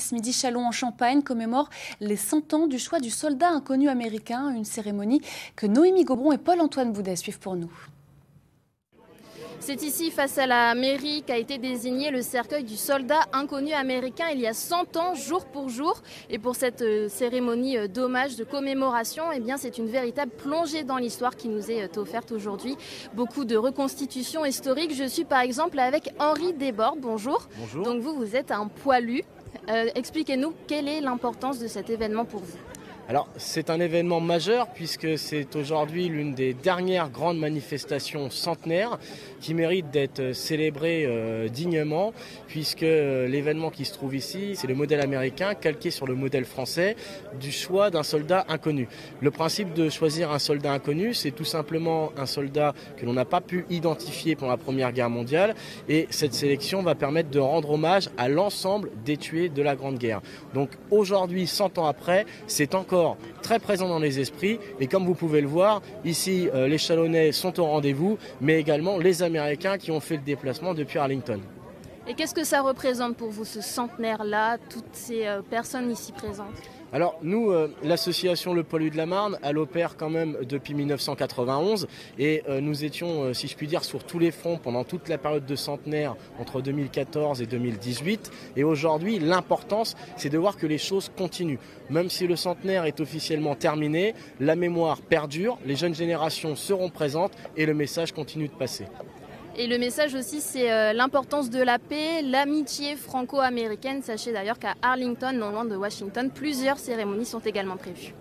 Ce midi, Châlons en Champagne commémore les 100 ans du choix du soldat inconnu américain, une cérémonie que Noémie Gobron et Paul-Antoine Boudet suivent pour nous. C'est ici, face à la mairie, qu'a été désigné le cercueil du soldat inconnu américain il y a 100 ans, jour pour jour. Et pour cette cérémonie d'hommage, de commémoration, eh bien, c'est une véritable plongée dans l'histoire qui nous est offerte aujourd'hui. Beaucoup de reconstitutions historiques. Je suis par exemple avec Henri Desbordes. Bonjour. Bonjour. Donc vous êtes un poilu. Expliquez-nous quelle est l'importance de cet événement pour vous. Alors c'est un événement majeur puisque c'est aujourd'hui l'une des dernières grandes manifestations centenaires qui mérite d'être célébrée dignement, puisque l'événement qui se trouve ici, c'est le modèle américain calqué sur le modèle français du choix d'un soldat inconnu. Le principe de choisir un soldat inconnu, c'est tout simplement un soldat que l'on n'a pas pu identifier pendant la Première Guerre mondiale, et cette sélection va permettre de rendre hommage à l'ensemble des tués de la Grande Guerre. Donc aujourd'hui, 100 ans après, c'est encore très présent dans les esprits, et comme vous pouvez le voir, ici les Chalonnais sont au rendez-vous, mais également les Américains qui ont fait le déplacement depuis Arlington. Et qu'est-ce que ça représente pour vous, ce centenaire-là, toutes ces personnes ici présentes ? Alors nous, l'association Le Poilu de la Marne, elle opère quand même depuis 1991 et nous étions, si je puis dire, sur tous les fronts pendant toute la période de centenaire entre 2014 et 2018. Et aujourd'hui, l'importance, c'est de voir que les choses continuent. Même si le centenaire est officiellement terminé, la mémoire perdure, les jeunes générations seront présentes et le message continue de passer. Et le message aussi, c'est l'importance de la paix, l'amitié franco-américaine. Sachez d'ailleurs qu'à Arlington, non loin de Washington, plusieurs cérémonies sont également prévues.